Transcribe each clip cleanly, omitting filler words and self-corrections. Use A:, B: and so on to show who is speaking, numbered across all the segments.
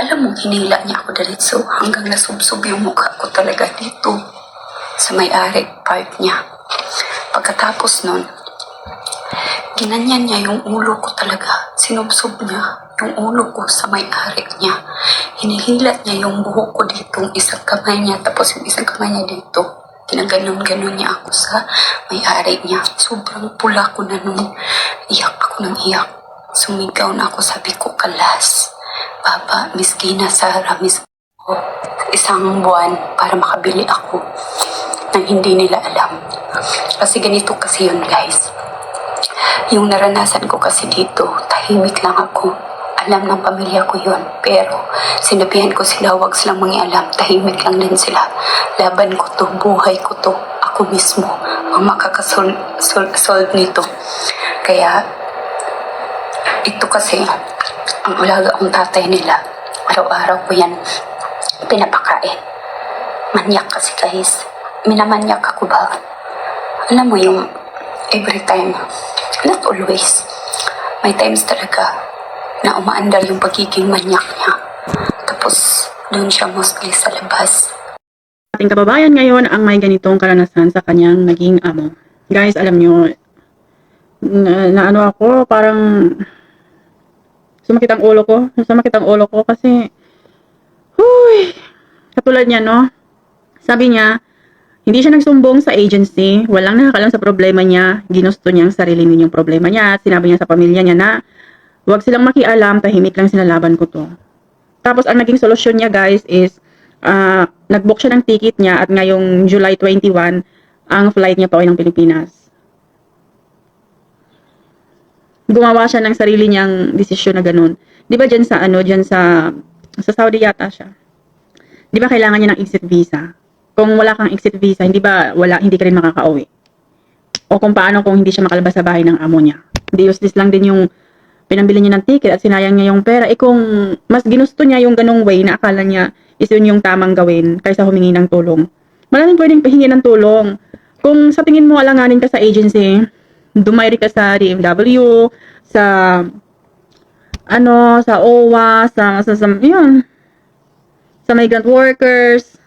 A: Alam mo, hinila niya ako diretso hanggang nasubsob yung mukha ko talaga dito sa may-ari part niya. Pagkatapos nun, ginanyan niya yung ulo ko talaga. Sinubsob niya yung ulo ko sa may-ari niya. Hinihilat niya yung buhok ko dito, isang kamay niya, tapos yung isang kamay niya dito. Ginaganon-ganon niya ako sa may-ari niya. Sobrang pula ko na nung iyak ako ng iyak. Sumigaw na ako, sabi ko, kalas. Baba, Miss Gina, Sarah, Miss ko. Isang buwan para makabili ako nang hindi nila alam. Kasi ganito kasi yun, guys. Yung naranasan ko kasi dito, tahimik lang ako. Alam ng pamilya ko yun. Pero sinabihan ko sila, wag silang mangialam. Tahimik lang din sila. Laban ko to, buhay ko to. Ako mismo ang makakasolve nito. Kaya ito kasi ang ulaga ang tatay nila. Araw-araw ko yan pinapakain. Manyak kasi, guys. Minamanyak ako ba? Alam mo yung every time, not always, may times talaga na umaandar yung pagiging manyak niya. Tapos doon siya mostly sa labas.
B: Ating kababayan ngayon ang may ganitong karanasan sa kanyang naging amo. Guys, alam nyo, na ano ako, parang sumakit ang ulo ko kasi, katulad niya, no? Sabi niya, hindi siya nagsumbong sa agency, walang nakakalam sa problema niya, ginusto niyang sarili niya yung problema niya, at sinabi niya sa pamilya niya na, huwag silang makialam, tahimik lang sinalaban ko to. Tapos, ang naging solusyon niya, guys, is, nag-book siya ng ticket niya, at ngayong July 21, ang flight niya pa uwi ng Pilipinas. Gumawa siya ng sarili niyang desisyon na ganun. Di ba dyan sa Saudi yata siya? Di ba kailangan niya ng exit visa? Kung wala kang exit visa, hindi ka rin makakauwi. O kung paano kung hindi siya makalabas sa bahay ng amo niya. Hindi useless lang din yung pinambili niya ng ticket at sinayang niya yung pera. Kung mas ginusto niya yung ganung way na akala niya is yun yung tamang gawin kaysa humingi ng tulong. Maraming pwedeng pahingi ng tulong. Kung sa tingin mo alanganin ka sa agency, dumayri ka sa DMW, sa OWA, sa migrant workers.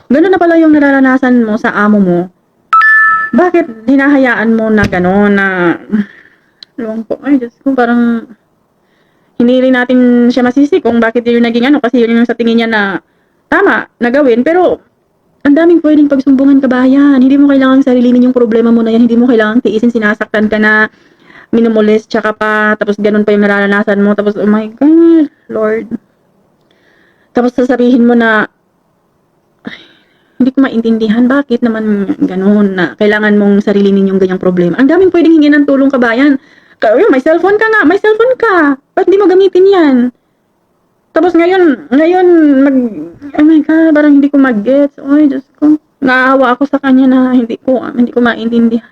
B: Ganun na pala yung nararanasan mo sa amo mo. Bakit hinahayaan mo na gano'n na luwang po, ay Diyos ko, parang hindi rin natin siya masisi kung bakit yun naging kasi yun yung sa tingin niya na tama na gawin, pero ang daming pwedeng pagsumbungan kabayan. Hindi mo kailangang sarilinin yung problema mo na yan. Hindi mo kailangang tiisin, sinasaktan ka na, minumulest, tsaka pa, tapos ganun pa yung nararanasan mo. Tapos, oh my God, Lord. Tapos sasabihin mo na, ay, hindi ko maintindihan, bakit naman ganun na kailangan mong sarilinin yung ganyang problema. Ang daming pwedeng hingin ng tulong kabayan. May cellphone ka nga, may cellphone ka. Ba't di mo gamitin yan? Tapos ngayon, oh my God, parang hindi ko mag-gets. Ay, Diyos ko. Naawa ako sa kanya na hindi ko maintindihan.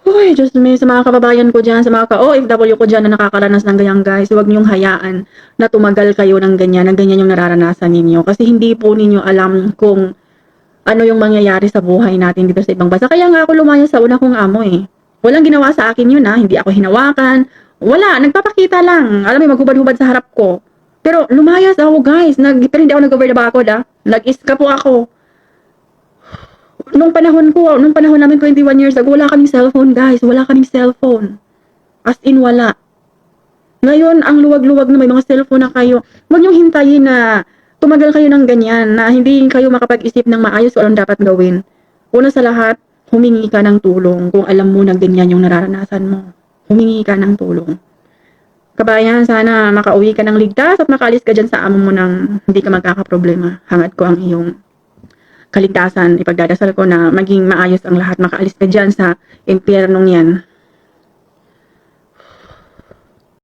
B: Uy, Diyos me, sa mga kababayan ko dyan, sa mga OFW ko dyan na nakakaranas ng ganyan, guys, huwag niyong hayaan na tumagal kayo ng ganyan yung nararanasan ninyo. Kasi hindi po ninyo alam kung ano yung mangyayari sa buhay natin dito sa ibang bansa. Kaya nga ako lumaya sa una kong amo eh. Walang ginawa sa akin yun hindi ako hinawakan. Wala, nagpapakita lang. Alam mo, maghubad-hubad sa harap ko. Pero lumayas ako, guys. Pero hindi ako nag-over the backwood, Nag-iska po ako. Nung panahon namin 21 years ago, wala kaming cellphone, guys. Wala kaming cellphone. As in, wala. Ngayon, ang luwag-luwag na may mga cellphone na kayo. Huwag niyong hintayin na tumagal kayo ng ganyan, na hindi kayo makapag-isip ng maayos kung anong dapat gawin. Una sa lahat, humingi ka ng tulong kung alam mo na ganyan yung nararanasan mo. Humingi ka ng tulong. Kabayan, sana makauwi ka ng ligtas at makaalis ka dyan sa amo mo nang hindi ka magkakaproblema. Hangad ko ang iyong kaligtasan. Ipagdadasal ko na maging maayos ang lahat. Makaalis ka dyan sa impyernong yan.